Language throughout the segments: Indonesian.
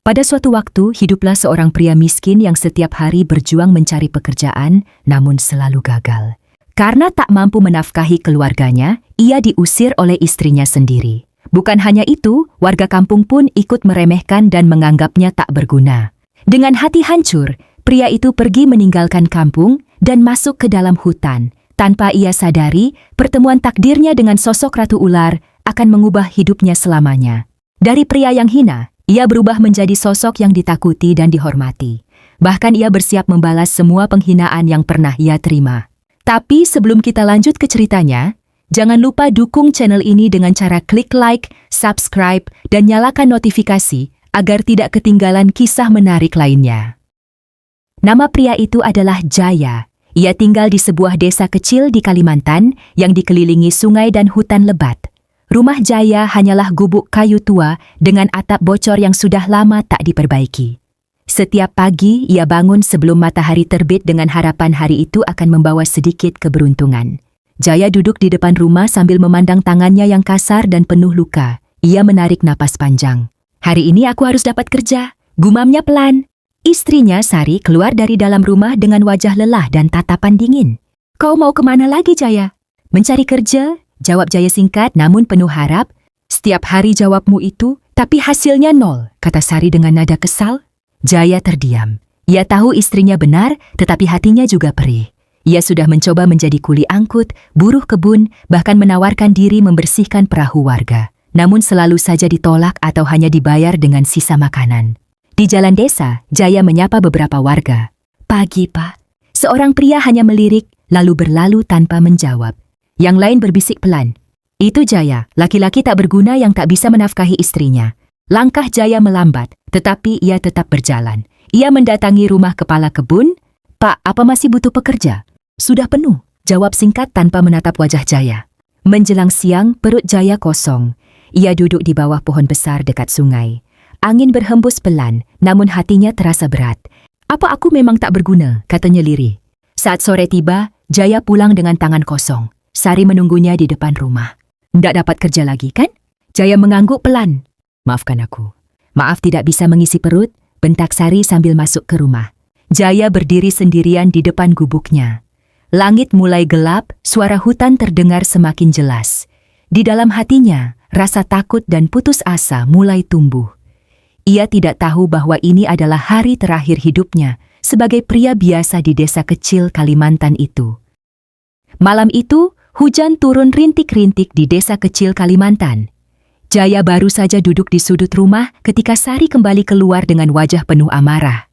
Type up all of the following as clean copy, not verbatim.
Pada suatu waktu, hiduplah seorang pria miskin yang setiap hari berjuang mencari pekerjaan, namun selalu gagal. Karena tak mampu menafkahi keluarganya, ia diusir oleh istrinya sendiri. Bukan hanya itu, warga kampung pun ikut meremehkan dan menganggapnya tak berguna. Dengan hati hancur, pria itu pergi meninggalkan kampung dan masuk ke dalam hutan. Tanpa ia sadari, pertemuan takdirnya dengan sosok Ratu Ular akan mengubah hidupnya selamanya. Dari pria yang hina, ia berubah menjadi sosok yang ditakuti dan dihormati. Bahkan ia bersiap membalas semua penghinaan yang pernah ia terima. Tapi sebelum kita lanjut ke ceritanya, jangan lupa dukung channel ini dengan cara klik like, subscribe, dan nyalakan notifikasi agar tidak ketinggalan kisah menarik lainnya. Nama pria itu adalah Jaya. Ia tinggal di sebuah desa kecil di Kalimantan yang dikelilingi sungai dan hutan lebat. Rumah Jaya hanyalah gubuk kayu tua dengan atap bocor yang sudah lama tak diperbaiki. Setiap pagi ia bangun sebelum matahari terbit dengan harapan hari itu akan membawa sedikit keberuntungan. Jaya duduk di depan rumah sambil memandang tangannya yang kasar dan penuh luka. Ia menarik napas panjang. "Hari ini aku harus dapat kerja," gumamnya pelan. Istrinya Sari keluar dari dalam rumah dengan wajah lelah dan tatapan dingin. "Kau mau kemana lagi, Jaya?" "Mencari kerja," jawab Jaya singkat namun penuh harap. "Setiap hari jawabmu itu, tapi hasilnya nol," kata Sari dengan nada kesal. Jaya terdiam. Ia tahu istrinya benar, tetapi hatinya juga perih. Ia sudah mencoba menjadi kuli angkut, buruh kebun, bahkan menawarkan diri membersihkan perahu warga. Namun selalu saja ditolak atau hanya dibayar dengan sisa makanan. Di jalan desa, Jaya menyapa beberapa warga. "Pagi, Pak." Seorang pria hanya melirik, lalu berlalu tanpa menjawab. Yang lain berbisik pelan. "Itu Jaya, laki-laki tak berguna yang tak bisa menafkahi istrinya." Langkah Jaya melambat, tetapi ia tetap berjalan. Ia mendatangi rumah kepala kebun. "Pak, apa masih butuh pekerja?" "Sudah penuh," jawab singkat tanpa menatap wajah Jaya. Menjelang siang, perut Jaya kosong. Ia duduk di bawah pohon besar dekat sungai. Angin berhembus pelan, namun hatinya terasa berat. "Apa aku memang tak berguna?" katanya lirih. Saat sore tiba, Jaya pulang dengan tangan kosong. Sari menunggunya di depan rumah. "Ndak dapat kerja lagi, kan?" Jaya mengangguk pelan. "Maafkan aku." "Maaf tidak bisa mengisi perut," bentak Sari sambil masuk ke rumah. Jaya berdiri sendirian di depan gubuknya. Langit mulai gelap, suara hutan terdengar semakin jelas. Di dalam hatinya, rasa takut dan putus asa mulai tumbuh. Ia tidak tahu bahwa ini adalah hari terakhir hidupnya sebagai pria biasa di desa kecil Kalimantan itu. Malam itu, hujan turun rintik-rintik di desa kecil Kalimantan. Jaya baru saja duduk di sudut rumah ketika Sari kembali keluar dengan wajah penuh amarah.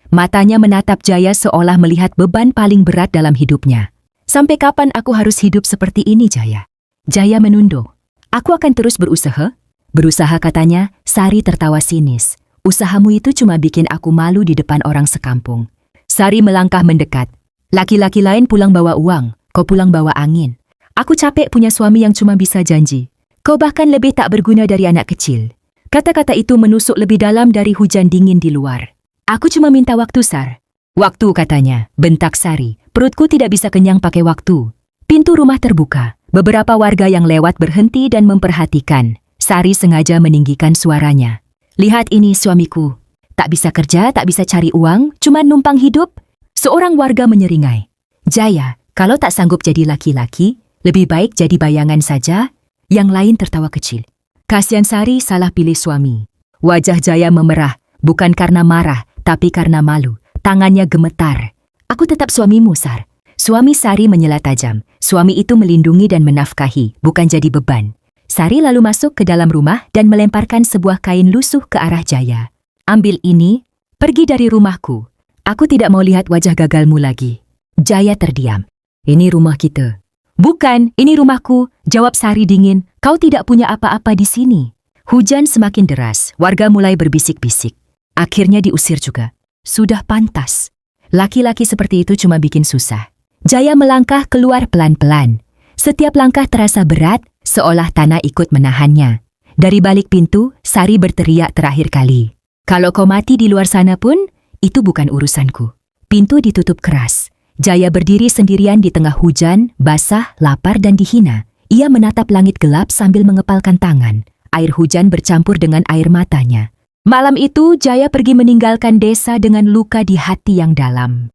Matanya menatap Jaya seolah melihat beban paling berat dalam hidupnya. "Sampai kapan aku harus hidup seperti ini, Jaya?" Jaya menunduk. "Aku akan terus berusaha." "Berusaha," katanya. Sari tertawa sinis. "Usahamu itu cuma bikin aku malu di depan orang sekampung." Sari melangkah mendekat. "Laki-laki lain pulang bawa uang, kau pulang bawa angin. Aku capek punya suami yang cuma bisa janji. Kau bahkan lebih tak berguna dari anak kecil." Kata-kata itu menusuk lebih dalam dari hujan dingin di luar. "Aku cuma minta waktu, Sar." "Waktu," katanya, bentak Sari. "Perutku tidak bisa kenyang pakai waktu." Pintu rumah terbuka. Beberapa warga yang lewat berhenti dan memperhatikan. Sari sengaja meninggikan suaranya. "Lihat ini suamiku. Tak bisa kerja, tak bisa cari uang, cuma numpang hidup." Seorang warga menyeringai. "Jaya, kalau tak sanggup jadi laki-laki, lebih baik jadi bayangan saja." Yang lain tertawa kecil. Kasihan Sari salah pilih suami. Wajah Jaya memerah, bukan karena marah, tapi karena malu. Tangannya gemetar. "Aku tetap suamimu, Sar." Suami Sari menyela tajam. Suami itu melindungi dan menafkahi, bukan jadi beban. Sari lalu masuk ke dalam rumah dan melemparkan sebuah kain lusuh ke arah Jaya. "Ambil ini, pergi dari rumahku. Aku tidak mau lihat wajah gagalmu lagi." Jaya terdiam. "Ini rumah kita." "Bukan, ini rumahku," jawab Sari dingin. "Kau tidak punya apa-apa di sini." Hujan semakin deras, warga mulai berbisik-bisik. Akhirnya diusir juga. Sudah pantas. Laki-laki seperti itu cuma bikin susah. Jaya melangkah keluar pelan-pelan. Setiap langkah terasa berat, seolah tanah ikut menahannya. Dari balik pintu, Sari berteriak terakhir kali. "Kalau kau mati di luar sana pun, itu bukan urusanku." Pintu ditutup keras. Jaya berdiri sendirian di tengah hujan, basah, lapar dan dihina. Ia menatap langit gelap sambil mengepalkan tangan. Air hujan bercampur dengan air matanya. Malam itu, Jaya pergi meninggalkan desa dengan luka di hati yang dalam.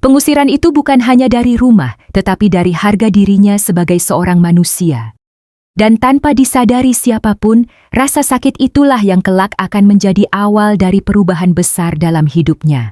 Pengusiran itu bukan hanya dari rumah, tetapi dari harga dirinya sebagai seorang manusia. Dan tanpa disadari siapapun, rasa sakit itulah yang kelak akan menjadi awal dari perubahan besar dalam hidupnya.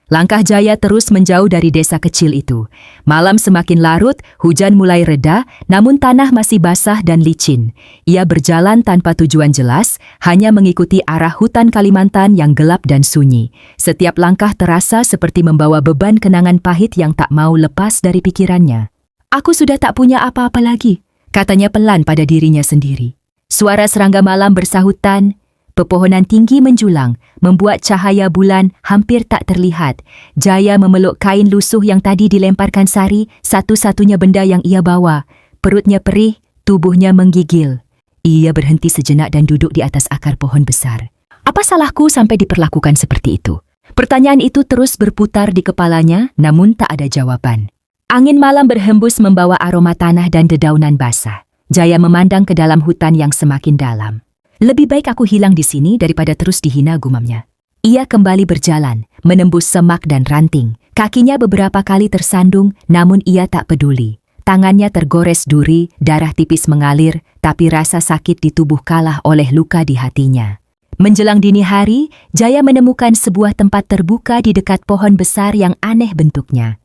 Langkah Jaya terus menjauh dari desa kecil itu. Malam semakin larut, hujan mulai reda, namun tanah masih basah dan licin. Ia berjalan tanpa tujuan jelas, hanya mengikuti arah hutan Kalimantan yang gelap dan sunyi. Setiap langkah terasa seperti membawa beban kenangan pahit yang tak mau lepas dari pikirannya. "Aku sudah tak punya apa-apa lagi," katanya pelan pada dirinya sendiri. Suara serangga malam bersahutan. Pepohonan tinggi menjulang, membuat cahaya bulan hampir tak terlihat. Jaya memeluk kain lusuh yang tadi dilemparkan Sari, satu-satunya benda yang ia bawa. Perutnya perih, tubuhnya menggigil. Ia berhenti sejenak dan duduk di atas akar pohon besar. Apa salahku sampai diperlakukan seperti itu? Pertanyaan itu terus berputar di kepalanya, namun tak ada jawaban. Angin malam berhembus membawa aroma tanah dan dedaunan basah. Jaya memandang ke dalam hutan yang semakin dalam. "Lebih baik aku hilang di sini daripada terus dihina," gumamnya. Ia kembali berjalan, menembus semak dan ranting. Kakinya beberapa kali tersandung, namun ia tak peduli. Tangannya tergores duri, darah tipis mengalir, tapi rasa sakit di tubuh kalah oleh luka di hatinya. Menjelang dini hari, Jaya menemukan sebuah tempat terbuka di dekat pohon besar yang aneh bentuknya.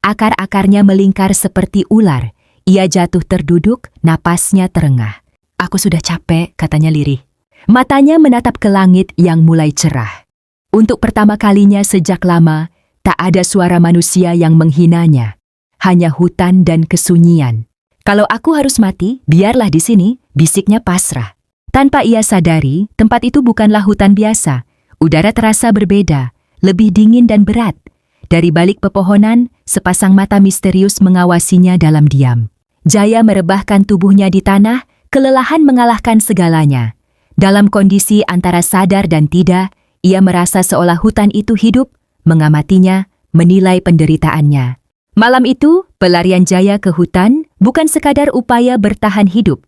Akar-akarnya melingkar seperti ular. Ia jatuh terduduk, napasnya terengah. "Aku sudah capek," katanya lirih. Matanya menatap ke langit yang mulai cerah. Untuk pertama kalinya sejak lama, tak ada suara manusia yang menghinanya. Hanya hutan dan kesunyian. "Kalau aku harus mati, biarlah di sini," bisiknya pasrah. Tanpa ia sadari, tempat itu bukanlah hutan biasa. Udara terasa berbeda, lebih dingin dan berat. Dari balik pepohonan, sepasang mata misterius mengawasinya dalam diam. Jaya merebahkan tubuhnya di tanah, kelelahan mengalahkan segalanya. Dalam kondisi antara sadar dan tidak, ia merasa seolah hutan itu hidup, mengamatinya, menilai penderitaannya. Malam itu, pelarian Jaya ke hutan bukan sekadar upaya bertahan hidup.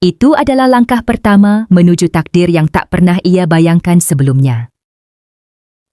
Itu adalah langkah pertama menuju takdir yang tak pernah ia bayangkan sebelumnya.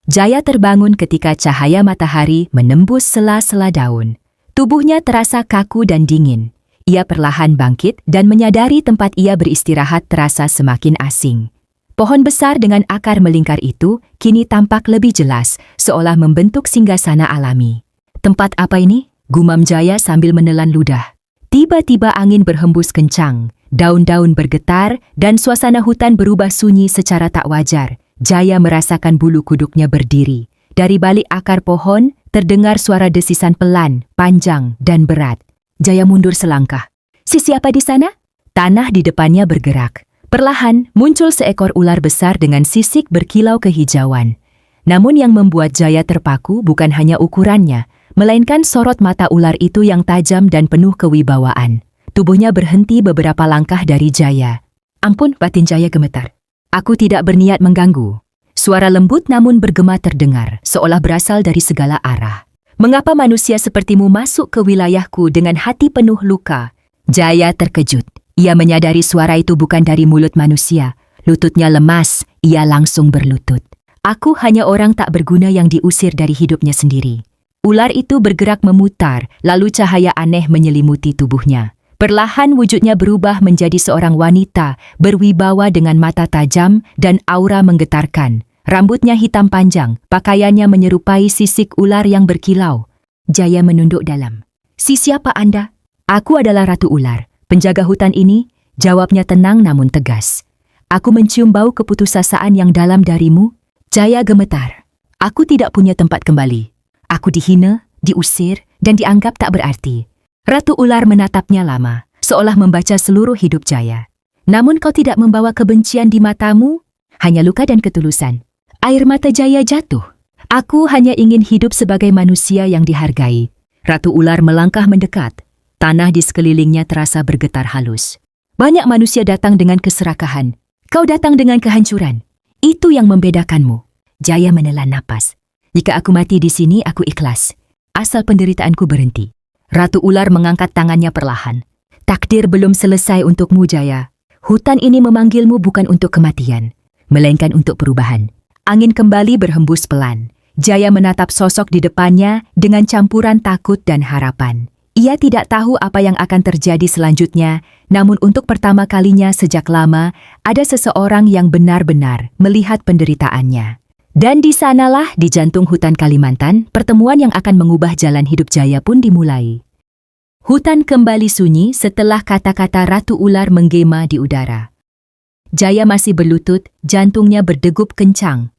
Jaya terbangun ketika cahaya matahari menembus sela-sela daun. Tubuhnya terasa kaku dan dingin. Ia perlahan bangkit dan menyadari tempat ia beristirahat terasa semakin asing. Pohon besar dengan akar melingkar itu kini tampak lebih jelas, seolah membentuk singgasana alami. "Tempat apa ini?" gumam Jaya sambil menelan ludah. Tiba-tiba angin berhembus kencang, daun-daun bergetar, dan suasana hutan berubah sunyi secara tak wajar. Jaya merasakan bulu kuduknya berdiri. Dari balik akar pohon, terdengar suara desisan pelan, panjang, dan berat. Jaya mundur selangkah. Siapa di sana? Tanah di depannya bergerak. Perlahan muncul seekor ular besar dengan sisik berkilau kehijauan. Namun yang membuat Jaya terpaku bukan hanya ukurannya, melainkan sorot mata ular itu yang tajam dan penuh kewibawaan. Tubuhnya berhenti beberapa langkah dari Jaya. "Ampun," batin Jaya gemetar. "Aku tidak berniat mengganggu." Suara lembut namun bergema terdengar, seolah berasal dari segala arah. "Mengapa manusia sepertimu masuk ke wilayahku dengan hati penuh luka?" Jaya terkejut. Ia menyadari suara itu bukan dari mulut manusia. Lututnya lemas, ia langsung berlutut. "Aku hanya orang tak berguna yang diusir dari hidupnya sendiri." Ular itu bergerak memutar, lalu cahaya aneh menyelimuti tubuhnya. Perlahan wujudnya berubah menjadi seorang wanita, berwibawa dengan mata tajam dan aura menggetarkan. Rambutnya hitam panjang, pakaiannya menyerupai sisik ular yang berkilau. Jaya menunduk dalam. Siapa Anda?" "Aku adalah Ratu Ular, penjaga hutan ini," jawabnya tenang namun tegas. "Aku mencium bau keputusasaan yang dalam darimu." Jaya gemetar. "Aku tidak punya tempat kembali. Aku dihina, diusir, dan dianggap tak berarti." Ratu Ular menatapnya lama, seolah membaca seluruh hidup Jaya. "Namun kau tidak membawa kebencian di matamu, hanya luka dan ketulusan." Air mata Jaya jatuh. "Aku hanya ingin hidup sebagai manusia yang dihargai." Ratu Ular melangkah mendekat. Tanah di sekelilingnya terasa bergetar halus. "Banyak manusia datang dengan keserakahan. Kau datang dengan kehancuran. Itu yang membedakanmu." Jaya menelan napas. "Jika aku mati di sini, aku ikhlas. Asal penderitaanku berhenti." Ratu Ular mengangkat tangannya perlahan. "Takdir belum selesai untukmu, Jaya. Hutan ini memanggilmu bukan untuk kematian. melainkan untuk perubahan. Angin kembali berhembus pelan. Jaya menatap sosok di depannya dengan campuran takut dan harapan. Ia tidak tahu apa yang akan terjadi selanjutnya, namun untuk pertama kalinya sejak lama, ada seseorang yang benar-benar melihat penderitaannya. Dan di sanalah, di jantung hutan Kalimantan, pertemuan yang akan mengubah jalan hidup Jaya pun dimulai. Hutan kembali sunyi setelah kata-kata Ratu Ular menggema di udara. Jaya masih berlutut, jantungnya berdegup kencang.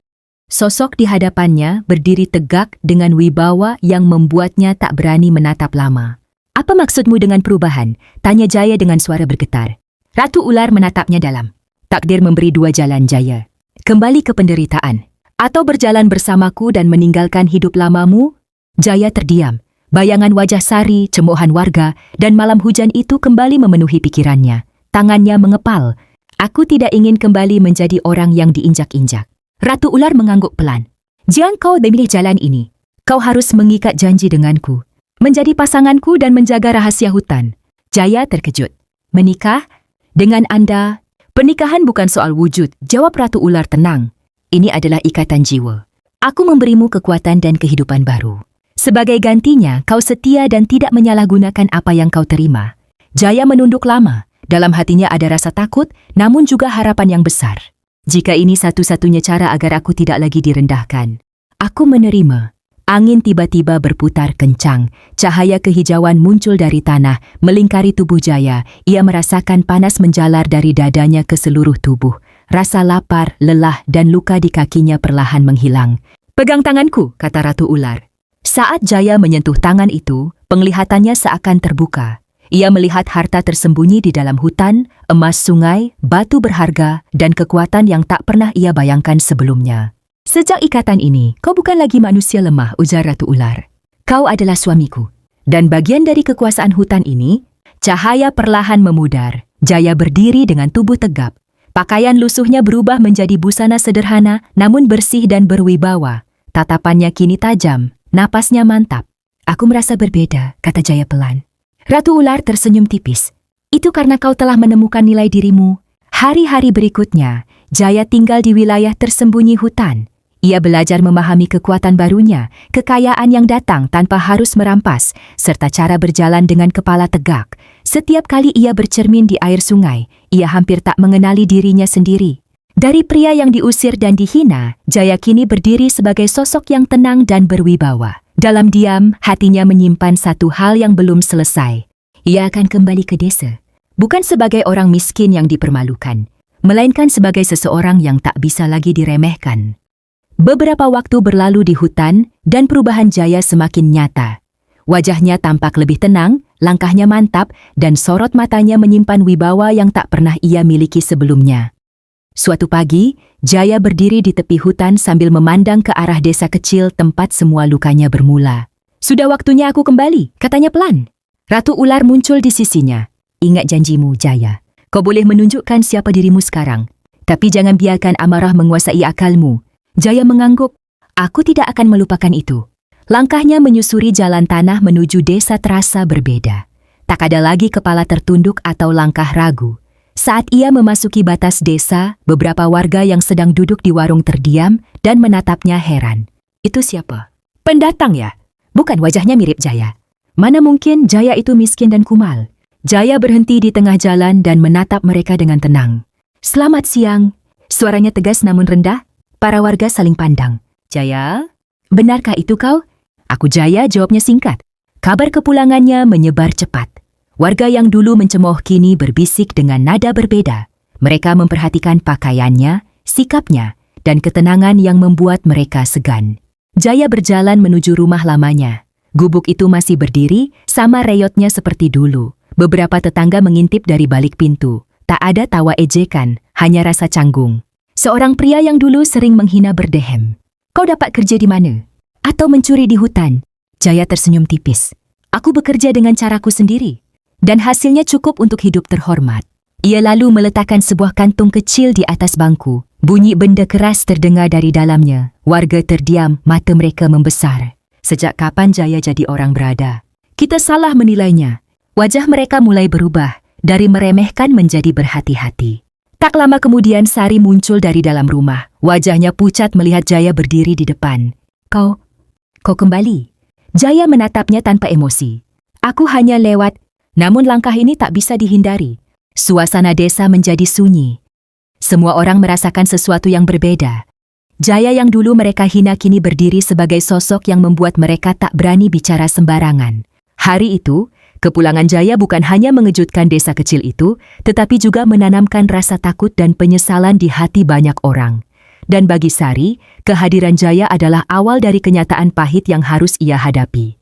Sosok di hadapannya berdiri tegak dengan wibawa yang membuatnya tak berani menatap lama. "Apa maksudmu dengan perubahan?" tanya Jaya dengan suara bergetar. Ratu Ular menatapnya dalam. "Takdir memberi dua jalan, Jaya. Kembali ke penderitaan, atau berjalan bersamaku dan meninggalkan hidup lamamu." Jaya terdiam. Bayangan wajah Sari, cemoohan warga, dan malam hujan itu kembali memenuhi pikirannya. Tangannya mengepal. "Aku tidak ingin kembali menjadi orang yang diinjak-injak." Ratu Ular mengangguk pelan. "Jangan kau memilih jalan ini. Kau harus mengikat janji denganku, menjadi pasanganku dan menjaga rahasia hutan." Jaya terkejut. "Menikah? Dengan Anda?" "Pernikahan bukan soal wujud," jawab Ratu Ular tenang. "Ini adalah ikatan jiwa. Aku memberimu kekuatan dan kehidupan baru. Sebagai gantinya, kau setia dan tidak menyalahgunakan apa yang kau terima." Jaya menunduk lama. Dalam hatinya ada rasa takut, namun juga harapan yang besar. "Jika ini satu-satunya cara agar aku tidak lagi direndahkan, aku menerima." Angin tiba-tiba berputar kencang. Cahaya kehijauan muncul dari tanah, melingkari tubuh Jaya. Ia merasakan panas menjalar dari dadanya ke seluruh tubuh. Rasa lapar, lelah, dan luka di kakinya perlahan menghilang. "Pegang tanganku," kata Ratu Ular. Saat Jaya menyentuh tangan itu, penglihatannya seakan terbuka. Ia melihat harta tersembunyi di dalam hutan, emas sungai, batu berharga, dan kekuatan yang tak pernah ia bayangkan sebelumnya. "Sejak ikatan ini, kau bukan lagi manusia lemah," ujar Ratu Ular. "Kau adalah suamiku. Dan bagian dari kekuasaan hutan ini." Cahaya perlahan memudar. Jaya berdiri dengan tubuh tegap. Pakaian lusuhnya berubah menjadi busana sederhana, namun bersih dan berwibawa. Tatapannya kini tajam, napasnya mantap. "Aku merasa berbeda," kata Jaya pelan. Ratu Ular tersenyum tipis. "Itu karena kau telah menemukan nilai dirimu." Hari-hari berikutnya, Jaya tinggal di wilayah tersembunyi hutan. Ia belajar memahami kekuatan barunya, kekayaan yang datang tanpa harus merampas, serta cara berjalan dengan kepala tegak. Setiap kali ia bercermin di air sungai, ia hampir tak mengenali dirinya sendiri. Dari pria yang diusir dan dihina, Jaya kini berdiri sebagai sosok yang tenang dan berwibawa. Dalam diam, hatinya menyimpan satu hal yang belum selesai. Ia akan kembali ke desa, bukan sebagai orang miskin yang dipermalukan, melainkan sebagai seseorang yang tak bisa lagi diremehkan. Beberapa waktu berlalu di hutan, dan perubahan Jaya semakin nyata. Wajahnya tampak lebih tenang, langkahnya mantap, dan sorot matanya menyimpan wibawa yang tak pernah ia miliki sebelumnya. Suatu pagi, Jaya berdiri di tepi hutan sambil memandang ke arah desa kecil tempat semua lukanya bermula. "Sudah waktunya aku kembali," katanya pelan. Ratu Ular muncul di sisinya. "Ingat janjimu, Jaya. Kau boleh menunjukkan siapa dirimu sekarang, tapi jangan biarkan amarah menguasai akalmu." Jaya mengangguk. "Aku tidak akan melupakan itu." Langkahnya menyusuri jalan tanah menuju desa terasa berbeda. Tak ada lagi kepala tertunduk atau langkah ragu. Saat ia memasuki batas desa, beberapa warga yang sedang duduk di warung terdiam dan menatapnya heran. "Itu siapa?" "Pendatang ya?" "Bukan, wajahnya mirip Jaya." "Mana mungkin Jaya itu miskin dan kumal." Jaya berhenti di tengah jalan dan menatap mereka dengan tenang. "Selamat siang." Suaranya tegas namun rendah. Para warga saling pandang. "Jaya? Benarkah itu kau?" "Aku Jaya," jawabnya singkat. Kabar kepulangannya menyebar cepat. Warga yang dulu mencemooh kini berbisik dengan nada berbeda. Mereka memperhatikan pakaiannya, sikapnya, dan ketenangan yang membuat mereka segan. Jaya berjalan menuju rumah lamanya. Gubuk itu masih berdiri, sama reyotnya seperti dulu. Beberapa tetangga mengintip dari balik pintu. Tak ada tawa ejekan, hanya rasa canggung. Seorang pria yang dulu sering menghina berdehem. "Kau dapat kerja di mana? Atau mencuri di hutan?" Jaya tersenyum tipis. "Aku bekerja dengan caraku sendiri. Dan hasilnya cukup untuk hidup terhormat." Ia lalu meletakkan sebuah kantung kecil di atas bangku. Bunyi benda keras terdengar dari dalamnya. Warga terdiam, mata mereka membesar. Sejak kapan Jaya jadi orang berada? Kita salah menilainya. Wajah mereka mulai berubah, dari meremehkan menjadi berhati-hati. Tak lama kemudian Sari muncul dari dalam rumah. Wajahnya pucat melihat Jaya berdiri di depan. Kau kembali. Jaya menatapnya tanpa emosi. Aku hanya lewat, namun langkah ini tak bisa dihindari. Suasana desa menjadi sunyi. Semua orang merasakan sesuatu yang berbeda. Jaya yang dulu mereka hina kini berdiri sebagai sosok yang membuat mereka tak berani bicara sembarangan. Hari itu, kepulangan Jaya bukan hanya mengejutkan desa kecil itu, tetapi juga menanamkan rasa takut dan penyesalan di hati banyak orang. Dan bagi Sari, kehadiran Jaya adalah awal dari kenyataan pahit yang harus ia hadapi.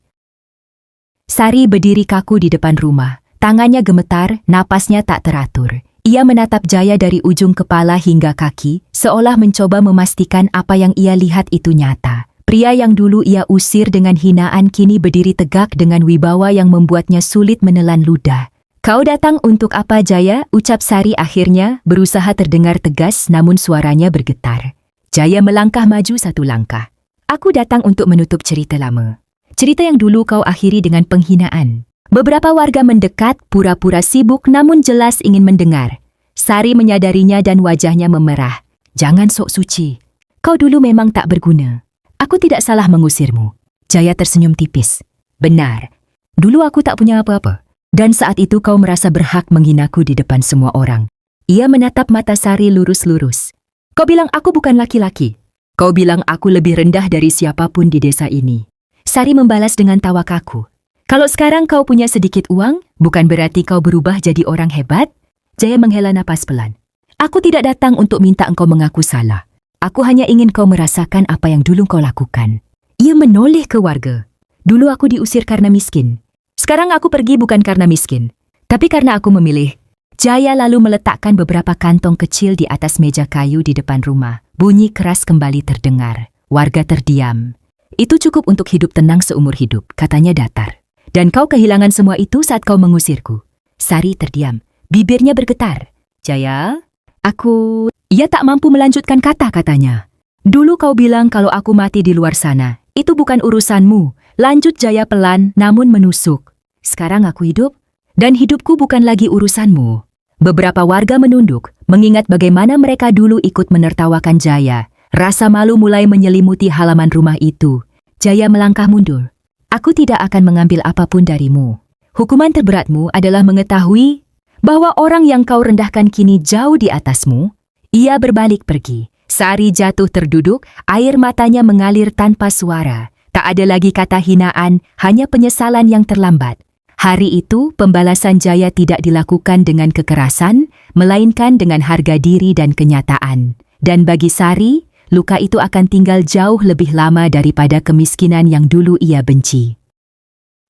Sari berdiri kaku di depan rumah. Tangannya gemetar, napasnya tak teratur. Ia menatap Jaya dari ujung kepala hingga kaki, seolah mencoba memastikan apa yang ia lihat itu nyata. Pria yang dulu ia usir dengan hinaan kini berdiri tegak dengan wibawa yang membuatnya sulit menelan ludah. Kau datang untuk apa, Jaya? Ucap Sari akhirnya, berusaha terdengar tegas namun suaranya bergetar. Jaya melangkah maju satu langkah. Aku datang untuk menutup cerita lama. Cerita yang dulu kau akhiri dengan penghinaan. Beberapa warga mendekat, pura-pura sibuk namun jelas ingin mendengar. Sari menyadarinya dan wajahnya memerah. Jangan sok suci. Kau dulu memang tak berguna. Aku tidak salah mengusirmu. Jaya tersenyum tipis. Benar. Dulu aku tak punya apa-apa. Dan saat itu kau merasa berhak menghinaku di depan semua orang. Ia menatap mata Sari lurus-lurus. Kau bilang aku bukan laki-laki. Kau bilang aku lebih rendah dari siapapun di desa ini. Sari membalas dengan tawa kaku. Kalau sekarang kau punya sedikit uang, bukan berarti kau berubah jadi orang hebat? Jaya menghela napas pelan. Aku tidak datang untuk minta engkau mengaku salah. Aku hanya ingin kau merasakan apa yang dulu kau lakukan. Ia menoleh ke warga. Dulu aku diusir karena miskin. Sekarang aku pergi bukan karena miskin, tapi karena aku memilih. Jaya lalu meletakkan beberapa kantong kecil di atas meja kayu di depan rumah. Bunyi keras kembali terdengar. Warga terdiam. Itu cukup untuk hidup tenang seumur hidup, katanya datar. Dan kau kehilangan semua itu saat kau mengusirku. Sari terdiam. Bibirnya bergetar. Jaya, aku... Ia tak mampu melanjutkan kata-katanya. Dulu kau bilang kalau aku mati di luar sana. Itu bukan urusanmu. Lanjut Jaya pelan namun menusuk. Sekarang aku hidup, dan hidupku bukan lagi urusanmu. Beberapa warga menunduk, mengingat bagaimana mereka dulu ikut menertawakan Jaya. Rasa malu mulai menyelimuti halaman rumah itu. Jaya melangkah mundur. Aku tidak akan mengambil apapun darimu. Hukuman terberatmu adalah mengetahui bahwa orang yang kau rendahkan kini jauh di atasmu. Ia berbalik pergi. Sari jatuh terduduk, air matanya mengalir tanpa suara. Tak ada lagi kata hinaan, hanya penyesalan yang terlambat. Hari itu, pembalasan Jaya tidak dilakukan dengan kekerasan, melainkan dengan harga diri dan kenyataan. Dan bagi Sari, luka itu akan tinggal jauh lebih lama daripada kemiskinan yang dulu ia benci.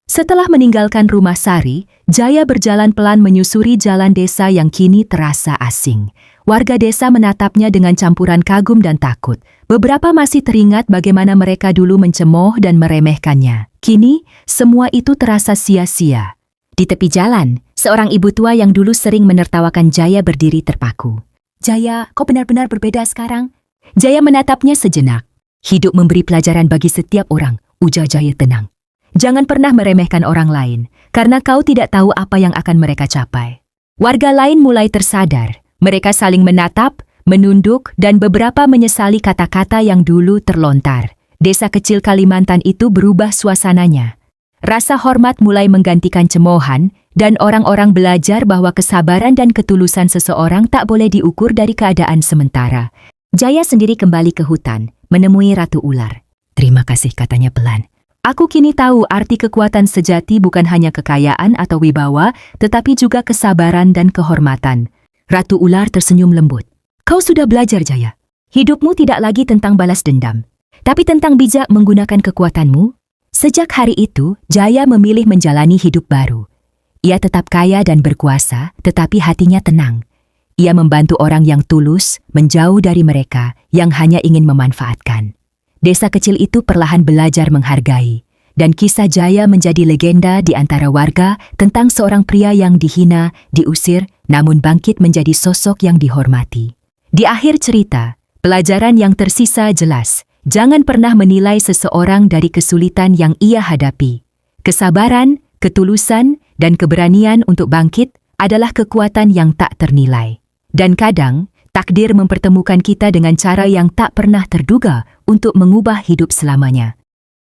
Setelah meninggalkan rumah Sari, Jaya berjalan pelan menyusuri jalan desa yang kini terasa asing. Warga desa menatapnya dengan campuran kagum dan takut. Beberapa masih teringat bagaimana mereka dulu mencemooh dan meremehkannya. Kini, semua itu terasa sia-sia. Di tepi jalan, seorang ibu tua yang dulu sering menertawakan Jaya berdiri terpaku. Jaya, kau benar-benar berbeda sekarang. Jaya menatapnya sejenak. Hidup memberi pelajaran bagi setiap orang, ujar Jaya tenang. Jangan pernah meremehkan orang lain, karena kau tidak tahu apa yang akan mereka capai. Warga lain mulai tersadar. Mereka saling menatap, menunduk, dan beberapa menyesali kata-kata yang dulu terlontar. Desa kecil Kalimantan itu berubah suasananya. Rasa hormat mulai menggantikan cemoohan, dan orang-orang belajar bahwa kesabaran dan ketulusan seseorang tak boleh diukur dari keadaan sementara. Jaya sendiri kembali ke hutan, menemui Ratu Ular. Terima kasih, katanya pelan. Aku kini tahu arti kekuatan sejati bukan hanya kekayaan atau wibawa, tetapi juga kesabaran dan kehormatan. Ratu Ular tersenyum lembut. Kau sudah belajar, Jaya. Hidupmu tidak lagi tentang balas dendam, tapi tentang bijak menggunakan kekuatanmu. Sejak hari itu, Jaya memilih menjalani hidup baru. Ia tetap kaya dan berkuasa, tetapi hatinya tenang. Ia membantu orang yang tulus, menjauh dari mereka yang hanya ingin memanfaatkan. Desa kecil itu perlahan belajar menghargai, dan kisah Jaya menjadi legenda di antara warga tentang seorang pria yang dihina, diusir, namun bangkit menjadi sosok yang dihormati. Di akhir cerita, pelajaran yang tersisa jelas. Jangan pernah menilai seseorang dari kesulitan yang ia hadapi. Kesabaran, ketulusan, dan keberanian untuk bangkit adalah kekuatan yang tak ternilai. Dan kadang, takdir mempertemukan kita dengan cara yang tak pernah terduga untuk mengubah hidup selamanya.